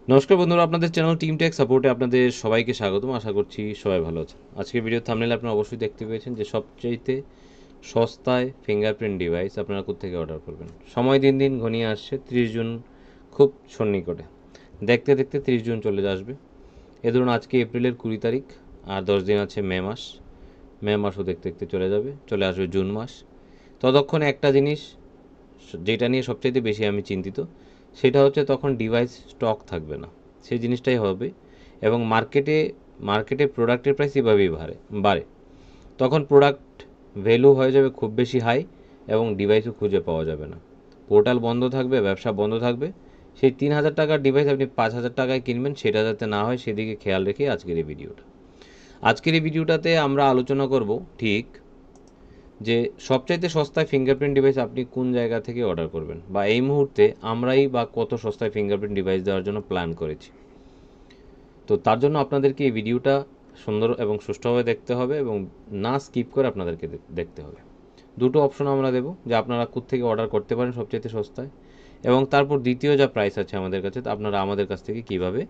নমস্কার বন্ধুরা, আপনাদের চ্যানেল টিম টেক সাপোর্টে আপনাদের সবাইকে স্বাগতম। আশা করছি সবাই ভালো আছেন। আজকে ভিডিও থাম্বনেইলে আপনারা অবশ্যই দেখতে পেয়েছেন যে সবচাইতে সস্তায় ফিঙ্গারপ্রিন্ট ডিভাইস আপনারা কোত্থেকে অর্ডার করবেন। সময় দিন দিন ঘনিয়ে আসছে, 30 জুন খুব সন্নিকটে। দেখতে দেখতে 30 জুন চলে আসবে। এ ধরুন আজকে এপ্রিলের 20 তারিখ, আর 10 দিন আছে মে মাসও দেখতে দেখতে চলে আসবে জুন মাস। ততক্ষণে একটা জিনিস যেটা নিয়ে সবচাইতে বেশি আমি চিন্তিত, সেটা হচ্ছে তখন ডিভাইস স্টক থাকবে না। সেই জিনিসটাই হবে, এবং মার্কেটে প্রোডাক্টের প্রাইস এভাবেই বাড়ে। তখন প্রোডাক্ট ভ্যালু হয়ে যাবে খুব বেশি হাই, এবং ডিভাইসও খুঁজে পাওয়া যাবে না। পোর্টাল বন্ধ থাকবে, ব্যবসা বন্ধ থাকবে। সেই 3,000 টাকার ডিভাইস আপনি 5,000 টাকায় কিনবেন, সেটা যাতে না হয় সেদিকে খেয়াল রেখে আজকের এই ভিডিওটাতে আমরা আলোচনা করব ঠিক যে সবচাইতে সস্তায় ফিঙ্গারপ্রিন্ট ডিভাইস আপনি কোন জায়গা থেকে অর্ডার করবেন, বা এই মুহূর্তে আমরাই বা কত সস্তায় ফিঙ্গারপ্রিন্ট ডিভাইস দেওয়ার জন্য প্ল্যান করেছি। তো তার জন্য আপনাদেরকে এই ভিডিওটা সুন্দর এবং সুষ্ঠুভাবে দেখতে হবে, এবং না স্কিপ করে আপনাদেরকে দেখতে হবে। দুটো অপশন আমরা দেবো যে আপনারা কোত্থেকে অর্ডার করতে পারেন সবচাইতে সস্তায়, এবং তারপর দ্বিতীয় যা প্রাইস আছে আমাদের কাছে, আপনারা আমাদের কাছ থেকে কীভাবে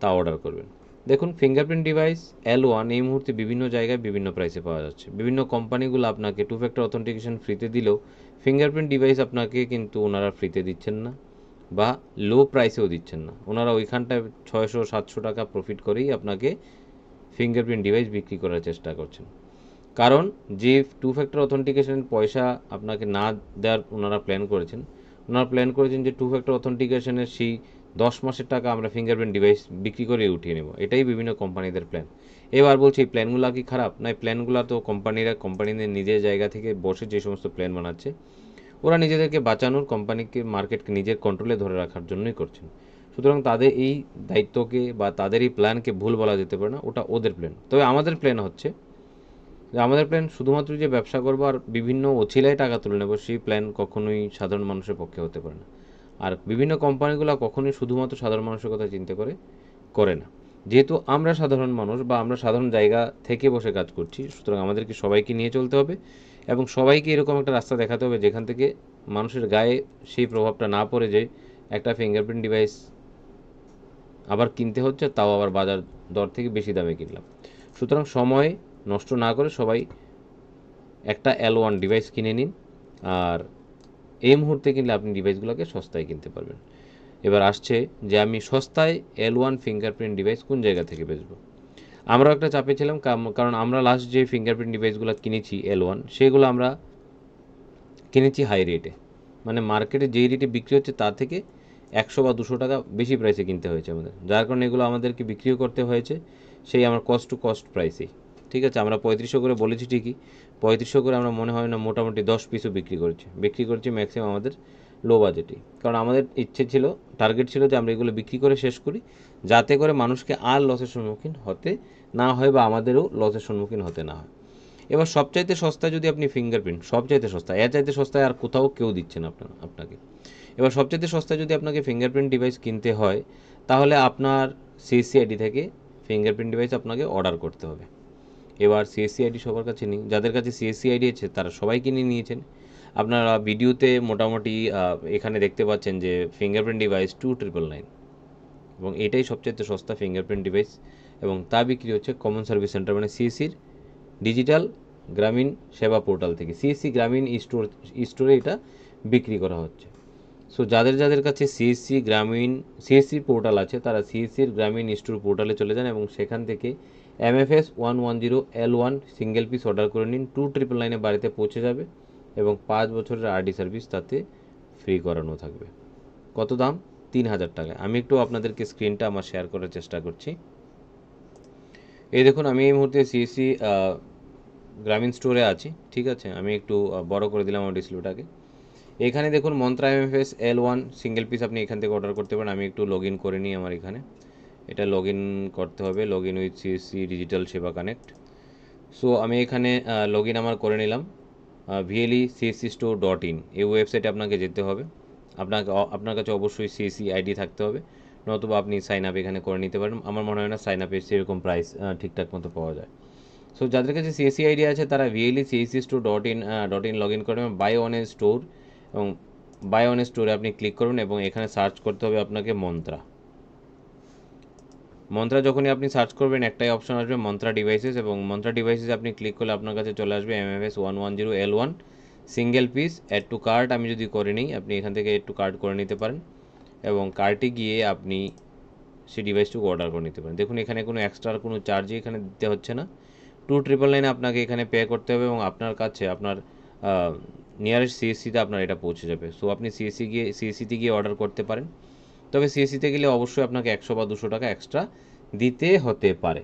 তা অর্ডার করবেন। দেখুন, ফিঙ্গারপ্রিন্ট ডিভাইস L1 এই মুহূর্তে বিভিন্ন জায়গায় বিভিন্ন প্রাইসে পাওয়া যাচ্ছে। বিভিন্ন কোম্পানিগুলো আপনাকে 2 ফ্যাক্টর অথেন্টিকেশন ফ্রিতে দিলেও ফিঙ্গারপ্রিন্ট ডিভাইস আপনাকে কিন্তু ওনারা ফ্রিতে দিচ্ছেন না, বা লো প্রাইসেও দিচ্ছেন না। ওনারা ওইখানটায় 600-700 টাকা প্রফিট করেই আপনাকে ফিঙ্গারপ্রিন্ট ডিভাইস বিক্রি করার চেষ্টা করছেন। কারণ যে 2 ফ্যাক্টর অথেন্টিকেশনের পয়সা আপনাকে না দেওয়ার ওনারা প্ল্যান করেছেন যে 2 ফ্যাক্টর অথেন্টিকেশনের সেই 10 মাসের টাকা আমরা ফিঙ্গারপ্রিন্ট ডিভাইস বিক্রি করে উঠিয়ে নেব। এটাই বিভিন্ন কোম্পানিদের প্ল্যান। এবার বলছি, এই প্ল্যানগুলো কি খারাপ? না, এই প্ল্যানগুলো তো কোম্পানিদের নিজের জায়গা থেকে বসে যে সমস্ত প্ল্যান বানাচ্ছে, ওরা নিজেদেরকে বাঁচানোর, মার্কেটকে নিজের কন্ট্রোলে ধরে রাখার জন্যই করছেন। সুতরাং তাদের এই দায়িত্বকে বা তাদের এই প্ল্যানকে ভুল বলা যেতে পারে না, ওটা ওদের প্ল্যান। তবে আমাদের প্ল্যান হচ্ছে যে আমাদের প্ল্যান শুধুমাত্র যে ব্যবসা করবো আর বিভিন্ন অছিলায় টাকা তুলে নেবো, সেই প্ল্যান কখনোই সাধারণ মানুষের পক্ষে হতে পারে না। আর বিভিন্ন কোম্পানিগুলো কখনোই শুধুমাত্র সাধারণ মানুষের কথা চিন্তা করে না। যেহেতু আমরা সাধারণ মানুষ বা আমরা সাধারণ জায়গা থেকে বসে কাজ করছি, সুতরাং আমাদেরকে সবাইকে নিয়ে চলতে হবে, এবং সবাইকে এরকম একটা রাস্তা দেখাতে হবে যেখান থেকে মানুষের গায়ে সেই প্রভাবটা না পড়ে যে একটা ফিঙ্গারপ্রিন্ট ডিভাইস আবার কিনতে হচ্ছে, তাও আবার বাজার দর থেকে বেশি দামে কিনলাম। সুতরাং সময় নষ্ট না করে সবাই একটা L1 ডিভাইস কিনে নিন, আর এই মুহূর্তে কিনলে আপনি ডিভাইসগুলোকে সস্তায় কিনতে পারবেন। এবার আসছে যে আমি সস্তায় L1 ফিঙ্গারপ্রিন্ট ডিভাইস কোন জায়গা থেকে বেচবো। আমরাও একটা চাপে ছিলাম, কারণ আমরা লাস্ট যে ফিঙ্গারপ্রিন্ট ডিভাইসগুলো কিনেছি L1, সেগুলো আমরা কিনেছি হাই রেটে। মানে মার্কেটে যেই রেটে বিক্রি হচ্ছে তার থেকে 100 বা 200 টাকা বেশি প্রাইসে কিনতে হয়েছে আমাদের, যার কারণে এগুলো আমাদেরকে বিক্রিও করতে হয়েছে সেই আমার কস্ট টু কস্ট প্রাইসেই। ঠিক আছে, আমরা 3500 করে বলেছি ঠিকই, 3500 করে আমরা মনে হয় না মোটামুটি 10 পিসও বিক্রি করেছি ম্যাক্সিমাম আমাদের লো বাজেটে। কারণ আমাদের টার্গেট ছিল যে আমরা এগুলো বিক্রি করে শেষ করি, যাতে করে মানুষকে আর লসের সম্মুখীন হতে না হয়, বা আমাদেরও লসের সম্মুখীন হতে না হয়। এবার সবচাইতে সস্তায় যদি আপনি ফিঙ্গারপ্রিন্ট, সবচাইতে সস্তা, এর চাইতে সস্তায় আর কোথাও কেউ দিচ্ছে না আপনাকে। এবার সবচাইতে সস্তায় যদি আপনাকে ফিঙ্গারপ্রিন্ট ডিভাইস কিনতে হয়, তাহলে আপনার সিএসসি আইডি থেকে ফিঙ্গারপ্রিন্ট ডিভাইস আপনাকে অর্ডার করতে হবে। এবার সিএসসি আইডি সবার কাছে নেই, যাদের কাছে সিএসসি আইডি আছে তারা সবাই কিনে নিয়েছেন। আপনারা ভিডিওতে মোটামুটি এখানে দেখতে পাচ্ছেন যে ফিঙ্গারপ্রিন্ট ডিভাইস 2,999, এবং এটাই সবচাইতে সস্তা ফিঙ্গারপ্রিন্ট ডিভাইস, এবং তা বিক্রি হচ্ছে কমন সার্ভিস সেন্টার মানে সিএসসির ডিজিটাল গ্রামীণ সেবা পোর্টাল থেকে। সিএসসি গ্রামীণ স্টোরে এটা বিক্রি করা হচ্ছে। সো যাদের কাছে সিএসসি পোর্টাল আছে, তারা সিএসসির গ্রামীণ স্টোর পোর্টালে চলে যান, এবং সেখান থেকে MFS 110 L1 single piece order করে নিন। 2,999 বাড়িতে পৌঁছে যাবে, এবং 5 বছরের আরডি সার্ভিস তাতে ফ্রি করানো থাকবে। কত দাম? 3,000 টাকায়। আমি একটু আপনাদেরকে স্ক্রিনটা আমার শেয়ার করার চেষ্টা করছি। এই দেখুন, আমি এই মুহূর্তে সিএসসি গ্রামীণ স্টোরে আছি। ঠিক আছে, আমি একটু বড় করে দিলাম আমার ডিসপ্লেটাকে। এখানে দেখুন mantra MFS L1 single piece আপনি এখান থেকে অর্ডার করতে পারেন। আমি একটু লগ ইন করে নিই আমার এখানে। এটা লগ ইন করতে হবে, log in with CSC digital সেবা কানেক্ট। সো আমি এখানে লগ ইন আমার করে নিলাম। VLE-CSC-Store.in এই ওয়েবসাইটে আপনাকে যেতে হবে। আপনার কাছে অবশ্যই সিএসসি আইডি থাকতে হবে, নতুবা আপনি সাইন আপ এখানে করে নিতে পারেন। আমার মনে হয় না সাইন আপে সেরকম প্রাইস ঠিকঠাক মতো পাওয়া যায়। সো যাদের কাছে সিএসসি আইডি আছে তারা VLE-CSC-Store.in লগ ইন করবেন, বাই অন এ স্টোর, এবং বাই অন এ স্টোরে আপনি ক্লিক করুন, এবং এখানে সার্চ করতে হবে আপনাকে মন্ত্রা। মন্ত্রা যখনই আপনি সার্চ করবেন একটাই অপশন আসবে মন্ত্রা ডিভাইসেস, এবং মন্ত্রা ডিভাইসেস আপনি ক্লিক করলে আপনার কাছে চলে আসবে MFS 110L1 single piece add to cart. আমি যদি করে নিই, আপনি এখান থেকে অ্যাড টু কার্ট করে নিতে পারেন এবং কার্টে গিয়ে আপনি সেই ডিভাইসটুকু অর্ডার করে নিতে পারেন। দেখুন এখানে কোনো এক্সট্রা কোনো চার্জই এখানে দিতে হচ্ছে না। 2999 আপনাকে এখানে পে করতে হবে এবং আপনার কাছে আপনার নিয়ারেস্ট CSCতে আপনার এটা পৌঁছে যাবে। সো আপনি CSCতে গিয়ে অর্ডার করতে পারেন, তবে CSCতে গেলে অবশ্যই আপনাকে 100 বা 200 টাকা এক্সট্রা দিতে হতে পারে।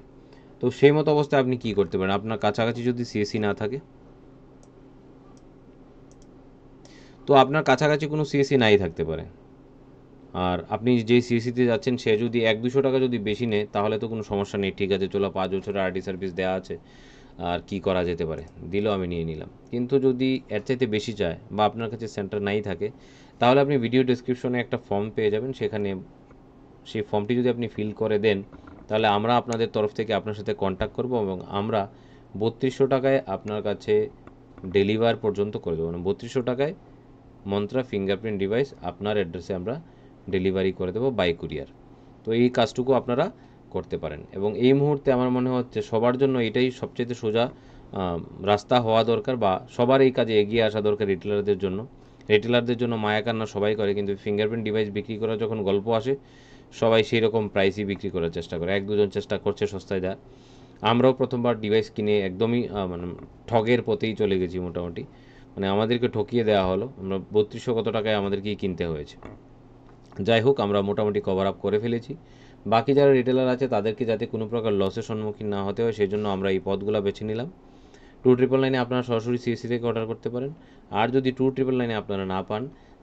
তো সেই মতো অবস্থায় আপনি কি করতে পারেন, আপনার কাছাকাছি যদি CSC না থাকে, তো আপনার কাছাকাছি কোনো CSC নাই থাকতে পারে, আর আপনি যেই CSCতে যাচ্ছেন সে যদি 100-200 টাকা যদি বেশি নেয় তাহলে তো কোনো সমস্যা নেই, ঠিক আছে চলো 5 বছরের RD সার্ভিস দেওয়া আছে, আর কি করা যেতে পারে, দিলেও আমি নিয়ে নিলাম। কিন্তু যদি এর চাইতে বেশি চায় বা আপনার কাছে সেন্টার নাই থাকে, তাহলে আপনি ভিডিও ডেসক্রিপশনে একটা ফর্ম পেয়ে যাবেন, সেখানে সেই ফর্মটি যদি আপনি ফিল করে দেন তাহলে আমরা আপনাদের তরফ থেকে আপনার সাথে কন্ট্যাক্ট করব এবং আমরা 3200 টাকায় আপনার কাছে ডেলিভার পর্যন্ত করে দেবো। মানে 3200 টাকায় মন্ত্রা ফিঙ্গারপ্রিন্ট ডিভাইস আপনার অ্যাড্রেসে আমরা ডেলিভারি করে দেবো বাই কুরিয়ার। তো এই কাজটুকু আপনারা করতে পারেন এবং এই মুহূর্তে আমার মনে হচ্ছে সবার জন্য এটাই সবচেয়ে সোজা রাস্তা হওয়া দরকার, বা সবার এই কাজে এগিয়ে আসা দরকার। রিটেলারদের জন্য মায়া কান্না সবাই করে, কিন্তু ফিঙ্গারপ্রিন্ট ডিভাইস বিক্রি করার যখন গল্প আসে সবাই সেই রকম প্রাইসই বিক্রি করার চেষ্টা করে, 1-2 জন চেষ্টা করছে সস্তায় দেওয়া। আমরাও প্রথমবার ডিভাইস কিনে একদমই মানে ঠগের পথেই চলে গেছি মোটামুটি, মানে আমাদেরকে ঠকিয়ে দেওয়া হলো, আমরা 3200 কত টাকায় আমাদেরকেই কিনতে হয়েছে। যাই হোক, আমরা মোটামুটি কভার আপ করে ফেলেছি। বাকি যারা রিটেলার আছে তাদেরকে যাতে কোনো প্রকার লসের সম্মুখীন না হতে হয় সেই জন্য আমরা এই পথগুলো বেছে নিলাম। 2999 আপনারা সরাসরি CSC থেকে অর্ডার করতে পারেন, আর যদি 2999 আপনারা না পান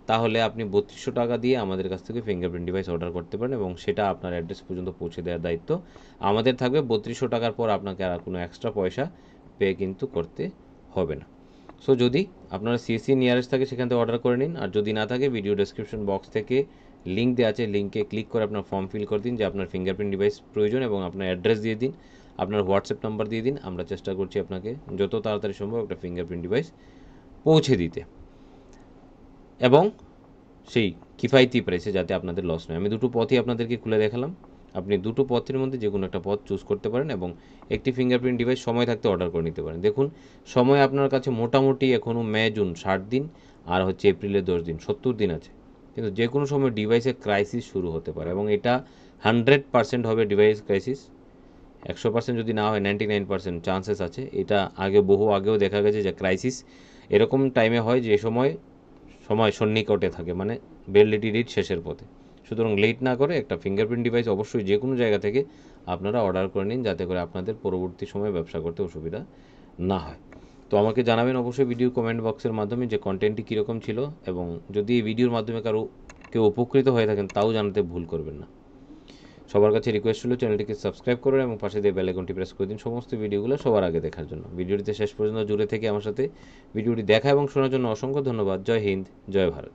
তাহলে আপনি 3200 টাকা দিয়ে আমাদের কাছ থেকে ফিঙ্গারপ্রিন্ট ডিভাইস অর্ডার করতে পারেন এবং সেটা আপনার অ্যাড্রেস পর্যন্ত পৌঁছে দেওয়ার দায়িত্ব আমাদের থাকবে। 3200 টাকার পর আপনাকে আর কোনো এক্সট্রা পয়সা পে কিন্তু করতে হবে না। সো যদি আপনারা CSC নিয়ারেস্ট থাকে সেখান থেকে অর্ডার করে নিন, আর যদি না থাকে ভিডিও ডেসক্রিপশন বক্স থেকে লিঙ্ক দেওয়া আছে, লিঙ্কে ক্লিক করে আপনার ফর্ম ফিল করে দিন যে আপনার ফিঙ্গারপ্রিন্ট ডিভাইস প্রয়োজন এবং আপনার অ্যাড্রেস দিয়ে দিন, আপনার হোয়াটসঅ্যাপ নাম্বার দিয়ে দিন। আমরা চেষ্টা করছি আপনাকে যত তাড়াতাড়ি সম্ভব একটা ফিঙ্গারপ্রিন্ট ডিভাইস পৌঁছে দিতে এবং সেই কিফায়তি প্রাইসে, যাতে আপনাদের লস নয়। আমি দুটো পথই আপনাদেরকে খুলে দেখালাম, আপনি দুটো পথের মধ্যে যে কোনো একটা পথ চুজ করতে পারেন এবং একটি ফিঙ্গারপ্রিন্ট ডিভাইস সময় থাকতে অর্ডার করে নিতে পারেন। দেখুন সময় আপনার কাছে মোটামুটি এখনও মে জুন 60 দিন আর হচ্ছে এপ্রিলের 10 দিন, 70 দিন আছে, কিন্তু যে কোনো সময় ডিভাইসের ক্রাইসিস শুরু হতে পারে এবং এটা 100% হবে ডিভাইস ক্রাইসিস। 100% যদি না হয় 99% চান্সেস আছে। এটা বহু আগেও দেখা গেছে যে ক্রাইসিস এরকম টাইমে হয় যে সময় সন্নিকটে থাকে, মানে ভ্যালিডিটি ডেট শেষের পথে। সুতরাং লেট না করে একটা ফিঙ্গারপ্রিন্ট ডিভাইস অবশ্যই যে কোনো জায়গা থেকে আপনারা অর্ডার করে নিন, যাতে করে আপনাদের পরবর্তী সময়ে ব্যবসা করতে অসুবিধা না হয়। তো আমাকে জানাবেন অবশ্যই ভিডিও কমেন্ট বক্সের মাধ্যমে যে কন্টেন্টটি কীরকম ছিল, এবং যদি এই ভিডিওর মাধ্যমে কেউ উপকৃত হয়ে থাকেন তাও জানাতে ভুল করবেন না। সবার কাছে রিকোয়েস্ট ছিল চ্যানেলটিকে সাবস্ক্রাইব করুন এবং পাশে দিয়ে বেল আইকনটি প্রেস করে দিন সমস্ত ভিডিওগুলো সবার আগে দেখার জন্য। ভিডিওটিতে শেষ পর্যন্ত জুড়ে থেকে আমার সাথে ভিডিওটি দেখা এবং শোনার জন্য অসংখ্য ধন্যবাদ। জয় হিন্দ, জয় ভারত।